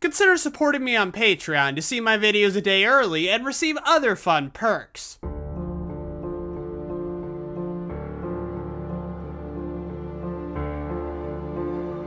Consider supporting me on Patreon to see my videos a day early and receive other fun perks.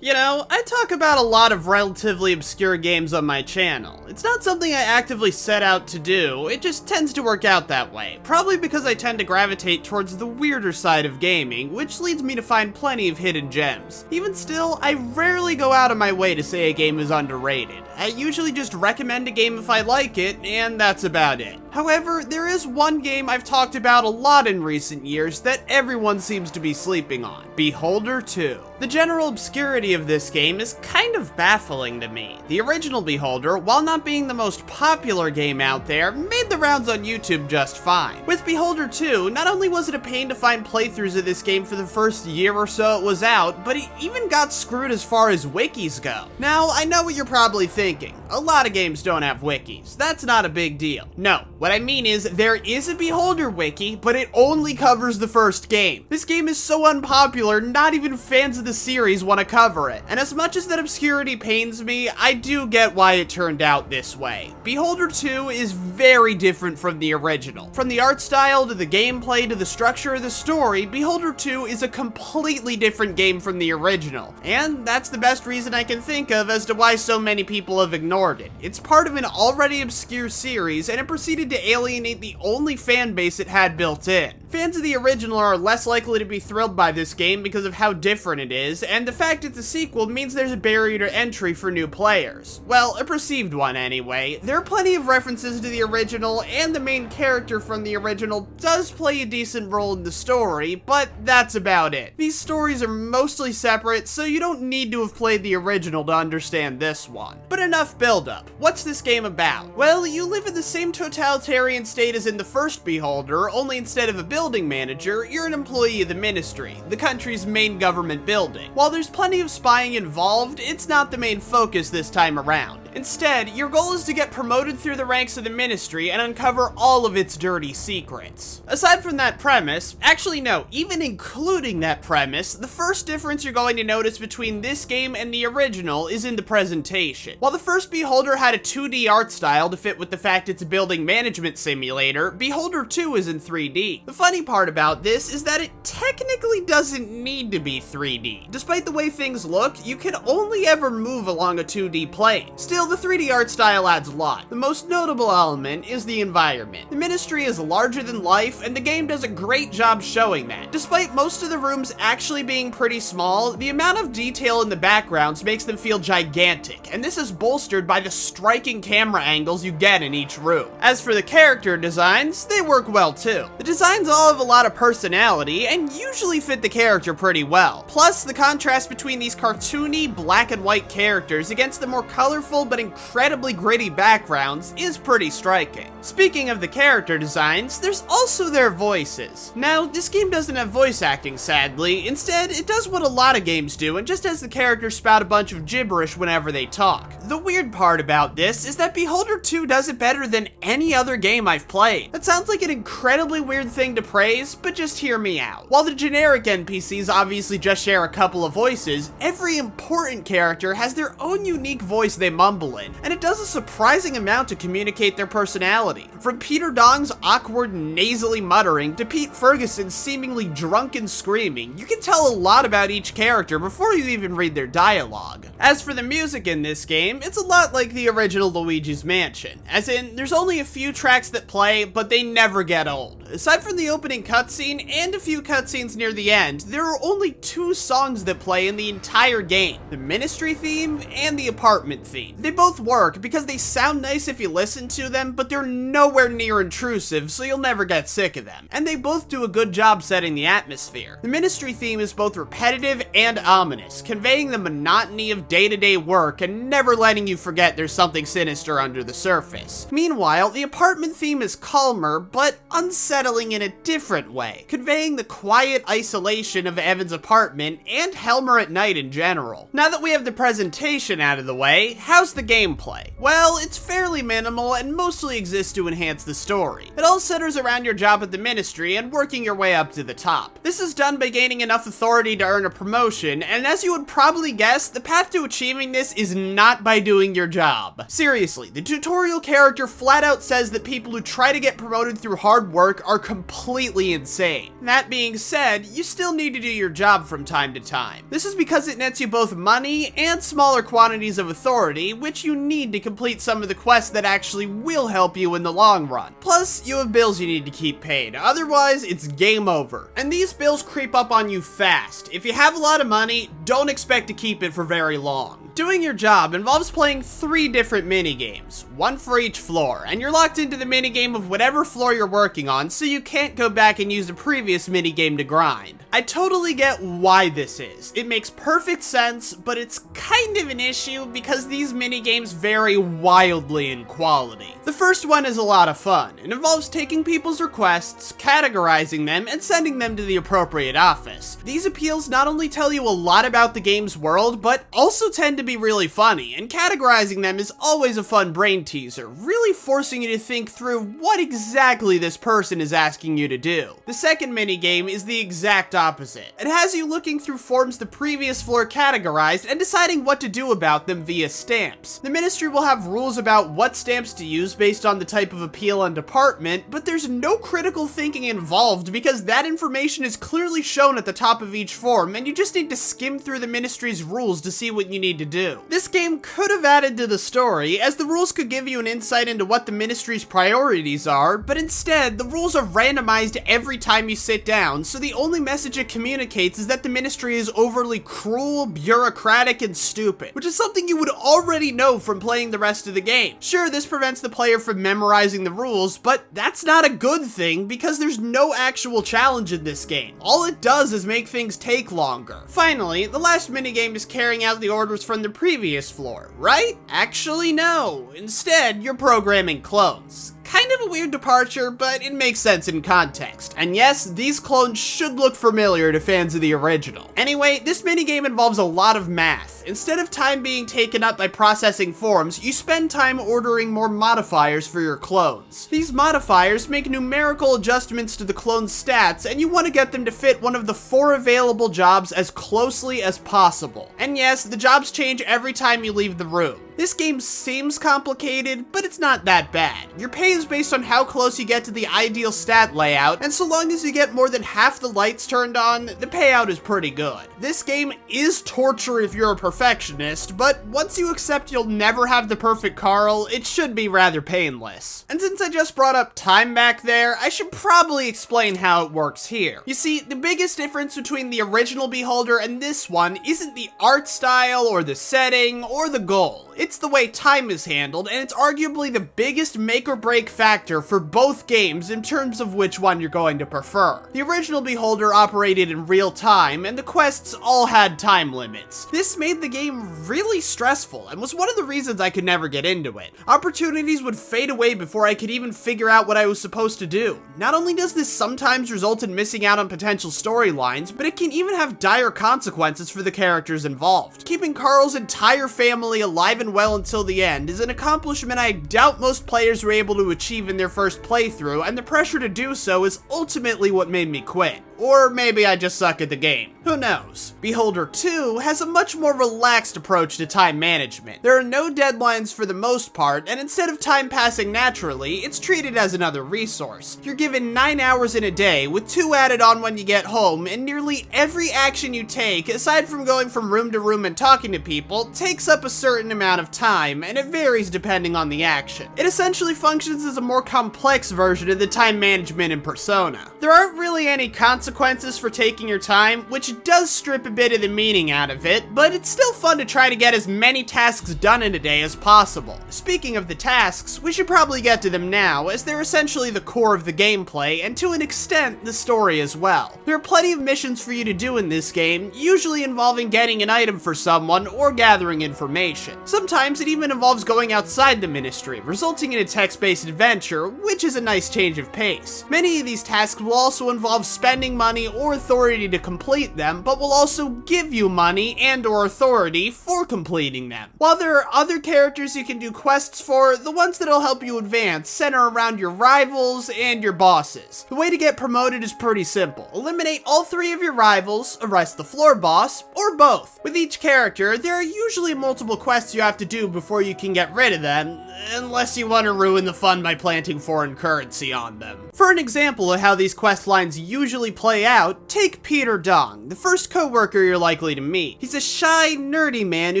You know, I talk about a lot of relatively obscure games on my channel. It's not something I actively set out to do, it just tends to work out that way. Probably because I tend to gravitate towards the weirder side of gaming, which leads me to find plenty of hidden gems. Even still, I rarely go out of my way to say a game is underrated. I usually just recommend a game if I like it, and that's about it. However, there is one game I've talked about a lot in recent years that everyone seems to be sleeping on: Beholder 2. The general obscurity of this game is kind of baffling to me. The original Beholder, while not being the most popular game out there, made the rounds on YouTube just fine. With Beholder 2, not only was it a pain to find playthroughs of this game for the first year or so it was out, but it even got screwed as far as wikis go. Now, I know what you're probably thinking. A lot of games don't have wikis. That's not a big deal. No, what I mean is, there is a Beholder wiki, but it only covers the first game. This game is so unpopular, not even fans of the series want to cover it. And as much as that obscurity pains me, I do get why it turned out this way. Beholder 2 is very different from the original. From the art style to the gameplay to the structure of the story, Beholder 2 is a completely different game from the original. And that's the best reason I can think of as to why so many people have ignored it. It's part of an already obscure series, and it proceeded to alienate the only fan base it had built in. Fans of the original are less likely to be thrilled by this game because of how different it is, and the fact it's a sequel means there's a barrier to entry for new players. Well, a perceived one anyway. There are plenty of references to the original, and the main character from the original does play a decent role in the story, but that's about it. These stories are mostly separate, so you don't need to have played the original to understand this one. But enough build-up. What's this game about? Well, you live in the same totalitarian state as in the first Beholder, only instead of a building manager, you're an employee of the Ministry, the country's main government building. While there's plenty of spying involved, it's not the main focus this time around. Instead, your goal is to get promoted through the ranks of the Ministry and uncover all of its dirty secrets. Aside from that premise, actually no, even including that premise, the first difference you're going to notice between this game and the original is in the presentation. While the first Beholder had a 2D art style to fit with the fact it's a building management simulator, Beholder 2 is in 3D. The funny part about this is that it technically doesn't need to be 3D. Despite the way things look, you can only ever move along a 2D plane. Still, the 3D art style adds a lot. The most notable element is the environment. The Ministry is larger than life, and the game does a great job showing that. Despite most of the rooms actually being pretty small, the amount of detail in the backgrounds makes them feel gigantic, and this is bolstered by the striking camera angles you get in each room. As for the character designs, they work well too. The designs all have a lot of personality, and usually fit the character pretty well. Plus, the contrast between these cartoony, black and white characters against the more colorful but incredibly gritty backgrounds is pretty striking. Speaking of the character designs, there's also their voices. Now, this game doesn't have voice acting, sadly. Instead, it does what a lot of games do and just has the characters spout a bunch of gibberish whenever they talk. The weird part about this is that Beholder 2 does it better than any other game I've played. That sounds like an incredibly weird thing to praise, but just hear me out. While the generic NPCs obviously just share a couple of voices, every important character has their own unique voice they mumble in, and it does a surprising amount to communicate their personality. From Peter Dong's awkward, nasally muttering to Pete Ferguson's seemingly drunken screaming, you can tell a lot about each character before you even read their dialogue. As for the music in this game, it's a lot like the original Luigi's Mansion, as in, there's only a few tracks that play, but they never get old. Aside from the opening cutscene and a few cutscenes near the end, there are only 2 songs that play in the entire game: the Ministry theme and the apartment theme. They both work because they sound nice if you listen to them, but they're nowhere near intrusive, so you'll never get sick of them. And they both do a good job setting the atmosphere. The Ministry theme is both repetitive and ominous, conveying the monotony of day-to-day work and never letting you forget there's something sinister under the surface. Meanwhile, the apartment apartment theme is calmer, but unsettling in a different way, conveying the quiet isolation of Evan's apartment and Helmer at night in general. Now that we have the presentation out of the way, how's the gameplay? Well, it's fairly minimal and mostly exists to enhance the story. It all centers around your job at the Ministry and working your way up to the top. This is done by gaining enough authority to earn a promotion, and as you would probably guess, the path to achieving this is not by doing your job. Seriously, the tutorial character flat out says that people who try to get promoted through hard work are completely insane. That being said, you still need to do your job from time to time. This is because it nets you both money and smaller quantities of authority, which you need to complete some of the quests that actually will help you in the long run. Plus, you have bills you need to keep paid, otherwise it's game over. And these bills creep up on you fast. If you have a lot of money, don't expect to keep it for very long. Doing your job involves playing 3 different minigames, one for each floor, and you're locked into the minigame of whatever floor you're working on, so you can't go back and use the previous minigame to grind. I totally get why this is. It makes perfect sense, but it's kind of an issue because these minigames vary wildly in quality. The first one is a lot of fun. It involves taking people's requests, categorizing them, and sending them to the appropriate office. These appeals not only tell you a lot about the game's world, but also tend to be really funny, and categorizing them is always a fun brain teaser, really forcing you to think through what exactly this person is asking you to do. The second minigame is the exact opposite. It has you looking through forms the previous floor categorized and deciding what to do about them via stamps. The Ministry will have rules about what stamps to use based on the type of appeal and department, but there's no critical thinking involved because that information is clearly shown at the top of each form, and you just need to skim through the Ministry's rules to see what you need to do. This game could have added to the story, as the rules could give you an insight into what the Ministry's priorities are, but instead, the rules are randomized every time you sit down, so the only message it communicates is that the Ministry is overly cruel, bureaucratic, and stupid, which is something you would already know from playing the rest of the game. Sure, this prevents the player from memorizing the rules, but that's not a good thing because there's no actual challenge in this game. All it does is make things take longer. Finally, the last minigame is carrying out the orders from the previous floor, right? Actually, no. Instead, you're programming clones. Kind of a weird departure, but it makes sense in context. And yes, these clones should look familiar to fans of the original. Anyway, this minigame involves a lot of math. Instead of time being taken up by processing forms, you spend time ordering more modifiers for your clones. These modifiers make numerical adjustments to the clone's stats, and you want to get them to fit one of the 4 available jobs as closely as possible. And yes, the jobs change every time you leave the room. This game seems complicated, but it's not that bad. Your pay is based on how close you get to the ideal stat layout, and so long as you get more than half the lights turned on, the payout is pretty good. This game is torture if you're a perfectionist, but once you accept you'll never have the perfect Carl, it should be rather painless. And since I just brought up time back there, I should probably explain how it works here. You see, the biggest difference between the original Beholder and this one isn't the art style, or the setting, or the goal. It's the way time is handled, and it's arguably the biggest make or break factor for both games in terms of which one you're going to prefer. The original Beholder operated in real time, and the quests all had time limits. This made the game really stressful, and was one of the reasons I could never get into it. Opportunities would fade away before I could even figure out what I was supposed to do. Not only does this sometimes result in missing out on potential storylines, but it can even have dire consequences for the characters involved. Keeping Carl's entire family alive and well until the end is an accomplishment I doubt most players were able to achieve in their first playthrough, and the pressure to do so is ultimately what made me quit. Or maybe I just suck at the game. Who knows? Beholder 2 has a much more relaxed approach to time management. There are no deadlines for the most part, and instead of time passing naturally, it's treated as another resource. You're given 9 hours in a day, with 2 added on when you get home, and nearly every action you take, aside from going from room to room and talking to people, takes up a certain amount of time, and it varies depending on the action. It essentially functions as a more complex version of the time management in Persona. There aren't really any consequences consequences for taking your time, which does strip a bit of the meaning out of it, but it's still fun to try to get as many tasks done in a day as possible. Speaking of the tasks, we should probably get to them now, as they're essentially the core of the gameplay, and to an extent, the story as well. There are plenty of missions for you to do in this game, usually involving getting an item for someone or gathering information. Sometimes it even involves going outside the Ministry, resulting in a text-based adventure, which is a nice change of pace. Many of these tasks will also involve spending money or authority to complete them, but will also give you money and or authority for completing them. While there are other characters you can do quests for, the ones that'll help you advance center around your rivals and your bosses. The way to get promoted is pretty simple. Eliminate all 3 of your rivals, arrest the floor boss, or both. With each character, there are usually multiple quests you have to do before you can get rid of them, unless you want to ruin the fun by planting foreign currency on them. For an example of how these quest lines usually play out, take Peter Dong, the first co-worker you're likely to meet. He's a shy, nerdy man who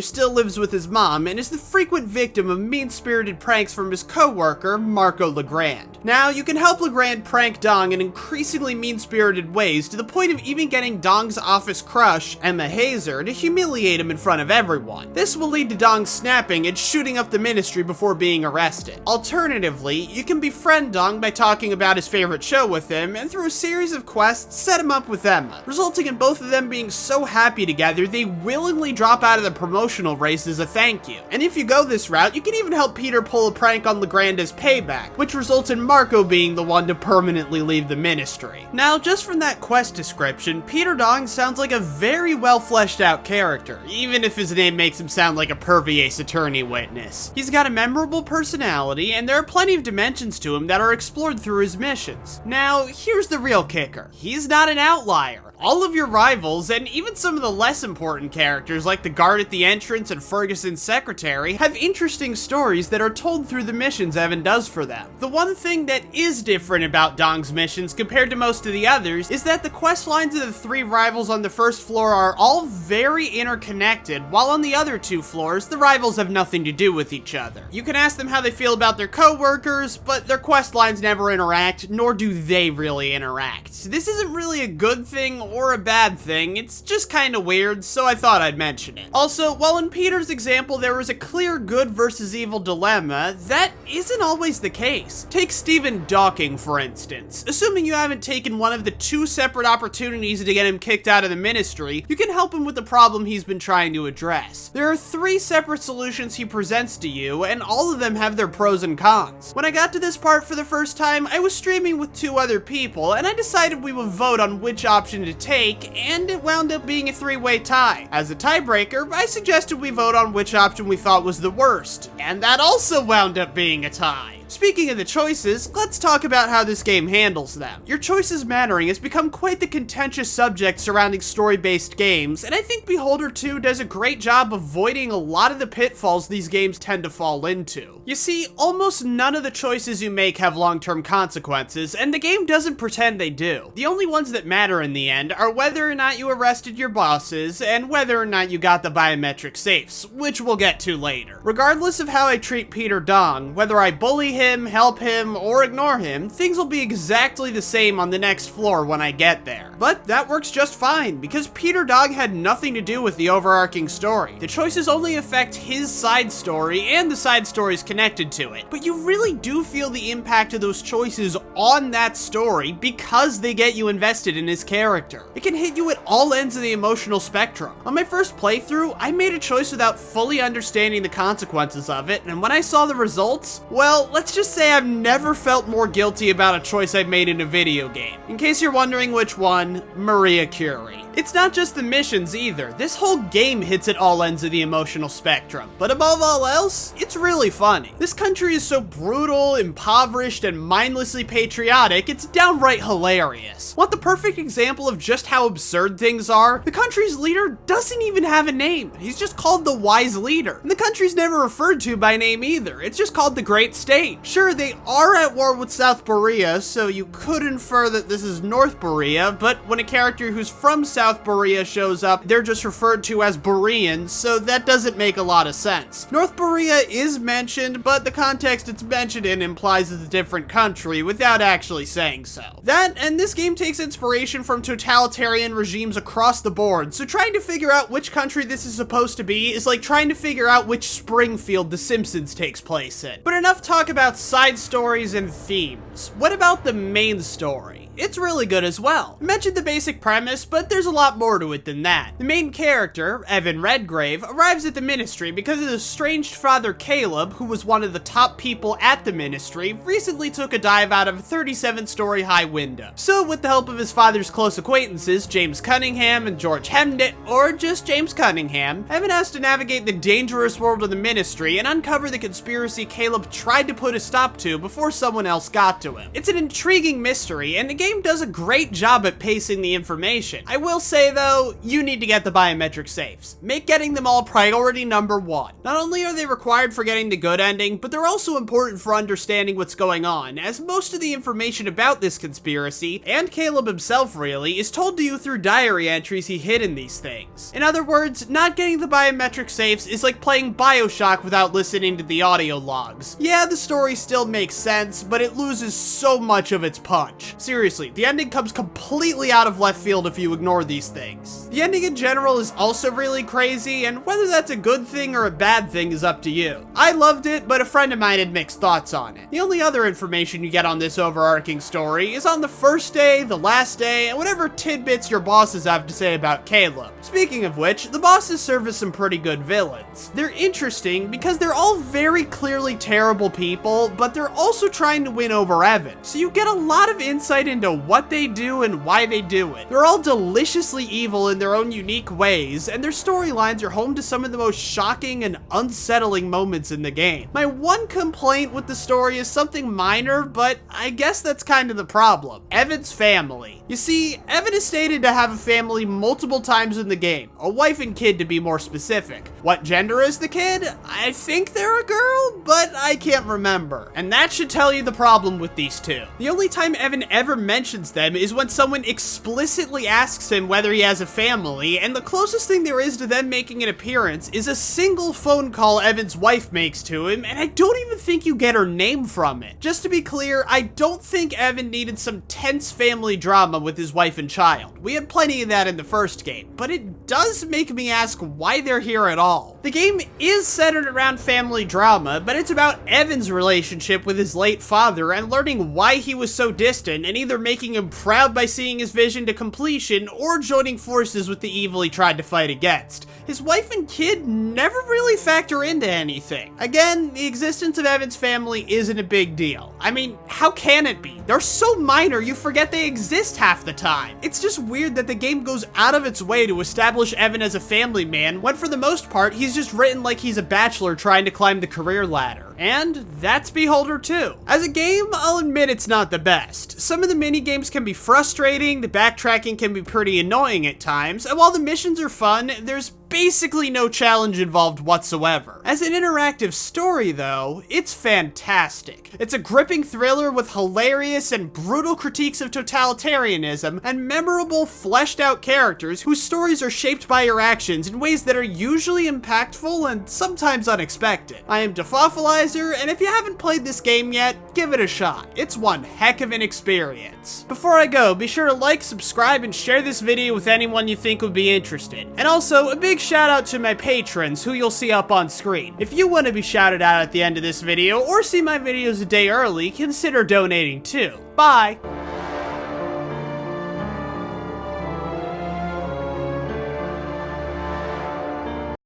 still lives with his mom and is the frequent victim of mean-spirited pranks from his co-worker, Marco Legrand. Now, you can help Legrand prank Dong in increasingly mean-spirited ways to the point of even getting Dong's office crush, Emma Hazer, to humiliate him in front of everyone. This will lead to Dong snapping and shooting up the Ministry before being arrested. Alternatively, you can befriend Dong by talking about his favorite show with him, and through a series of quests, set him up with Emma, resulting in both of them being so happy together they willingly drop out of the promotional race as a thank you. And if you go this route, you can even help Peter pull a prank on Legrand as payback, which results in Marco being the one to permanently leave the Ministry. Now, just from that quest description, Peter Dong sounds like a very well fleshed out character, even if his name makes him sound like a pervy Ace Attorney witness. He's got a memorable personality, and there are plenty of dimensions to him that are explored through his missions. Now, here's the real kicker. He's not an outlier. All of your rivals, and even some of the less important characters like the guard at the entrance and Ferguson's secretary, have interesting stories that are told through the missions Evan does for them. The one thing that is different about Dong's missions compared to most of the others is that the quest lines of the 3 rivals on the first floor are all very interconnected, while on the other 2 floors, the rivals have nothing to do with each other. You can ask them how they feel about their co-workers, but their quest lines never interact, nor do they really interact. This isn't really a good thing or a bad thing, it's just kinda weird, so I thought I'd mention it. Also, while in Peter's example there was a clear good versus evil dilemma, that isn't always the case. Take Stephen Dawking, for instance. Assuming you haven't taken one of the 2 separate opportunities to get him kicked out of the Ministry, you can help him with the problem he's been trying to address. There are 3 separate solutions he presents to you, and all of them have their pros and cons. When I got to this part for the first time, I was streaming with 2 other people, and I decided we would vote on which option to take, and it wound up being a 3-way tie. As a tiebreaker, I suggested we vote on which option we thought was the worst, and that also wound up being a tie. Speaking of the choices, let's talk about how this game handles them. Your choices mattering has become quite the contentious subject surrounding story-based games, and I think Beholder 2 does a great job avoiding a lot of the pitfalls these games tend to fall into. You see, almost none of the choices you make have long-term consequences, and the game doesn't pretend they do. The only ones that matter in the end are whether or not you arrested your bosses, and whether or not you got the biometric safes, which we'll get to later. Regardless of how I treat Peter Dong, whether I bully him, help him, or ignore him, things will be exactly the same on the next floor when I get there. But that works just fine, because Peter Dong had nothing to do with the overarching story. The choices only affect his side story and the side stories connected to it. But you really do feel the impact of those choices on that story because they get you invested in his character. It can hit you at all ends of the emotional spectrum. On my first playthrough, I made a choice without fully understanding the consequences of it, and when I saw the results, well, let's just say I've never felt more guilty about a choice I've made in a video game. In case you're wondering which one, Maria Curie. It's not just the missions either. This whole game hits at all ends of the emotional spectrum. But above all else, it's really funny. This country is so brutal, impoverished, and mindlessly patriotic, it's downright hilarious. Want the perfect example of just how absurd things are? The country's leader doesn't even have a name. He's just called the Wise Leader. And the country's never referred to by name either. It's just called the Great State. Sure, they are at war with South Korea, so you could infer that this is North Korea, but when a character who's from South South Berea shows up, they're just referred to as Bereans, so that doesn't make a lot of sense. North Berea is mentioned, but the context it's mentioned in implies it's a different country without actually saying so. That, and this game takes inspiration from totalitarian regimes across the board, so trying to figure out which country this is supposed to be is like trying to figure out which Springfield The Simpsons takes place in. But enough talk about side stories and themes. What about the main story? It's really good as well. I mentioned the basic premise, but there's a lot more to it than that. The main character, Evan Redgrave, arrives at the Ministry because his estranged father Caleb, who was one of the top people at the Ministry, recently took a dive out of a 37-story high window. So with the help of his father's close acquaintances, James Cunningham and George Hemnett, or just James Cunningham, Evan has to navigate the dangerous world of the Ministry and uncover the conspiracy Caleb tried to put a stop to before someone else got to him. It's an intriguing mystery, and the game does a great job at pacing the information. I will say though, you need to get the biometric safes. Make getting them all priority number one. Not only are they required for getting the good ending, but they're also important for understanding what's going on, as most of the information about this conspiracy, and Caleb himself really, is told to you through diary entries he hid in these things. In other words, not getting the biometric safes is like playing BioShock without listening to the audio logs. Yeah, the story still makes sense, but it loses so much of its punch. Seriously, the ending comes completely out of left field if you ignore these things. The ending in general is also really crazy, and whether that's a good thing or a bad thing is up to you. I loved it, but a friend of mine had mixed thoughts on it. The only other information you get on this overarching story is on the first day, the last day, and whatever tidbits your bosses have to say about Caleb. Speaking of which, the bosses serve as some pretty good villains. They're interesting because they're all very clearly terrible people, but they're also trying to win over Evan, so you get a lot of insight into what they do and why they do it. They're all deliciously evil in their own unique ways, and their storylines are home to some of the most shocking and unsettling moments in the game. My one complaint with the story is something minor, but I guess that's kind of the problem. Evan's family. You see, Evan is stated to have a family multiple times in the game, a wife and kid to be more specific. What gender is the kid? I think they're a girl, but I can't remember. And that should tell you the problem with these two. The only time Evan ever mentions them is when someone explicitly asks him whether he has a family, and the closest thing there is to them making an appearance is a single phone call Evan's wife makes to him, and I don't even think you get her name from it. Just to be clear, I don't think Evan needed some tense family drama with his wife and child. We had plenty of that in the first game, but it does make me ask why they're here at all. The game is centered around family drama, but it's about Evan's relationship with his late father and learning why he was so distant, and either making him proud by seeing his vision to completion or joining forces with the evil he tried to fight against. His wife and kid never really factor into anything. Again, the existence of Evan's family isn't a big deal. I mean, how can it be? They're so minor you forget they exist half the time. It's just weird that the game goes out of its way to establish Evan as a family man when for the most part he's just written like he's a bachelor trying to climb the career ladder. And that's Beholder 2. As a game, I'll admit it's not the best. Some of the mini-games can be frustrating, the backtracking can be pretty annoying at times, and while the missions are fun, there's basically no challenge involved whatsoever. As an interactive story, though, it's fantastic. It's a gripping thriller with hilarious and brutal critiques of totalitarianism and memorable, fleshed-out characters whose stories are shaped by your actions in ways that are usually impactful and sometimes unexpected. I am Defoffalizer, and if you haven't played this game yet, give it a shot. It's one heck of an experience. Before I go, be sure to like, subscribe, and share this video with anyone you think would be interested. And also, a big shout out to my patrons, who you'll see up on screen. If you want to be shouted out at the end of this video, or see my videos a day early, consider donating too. Bye!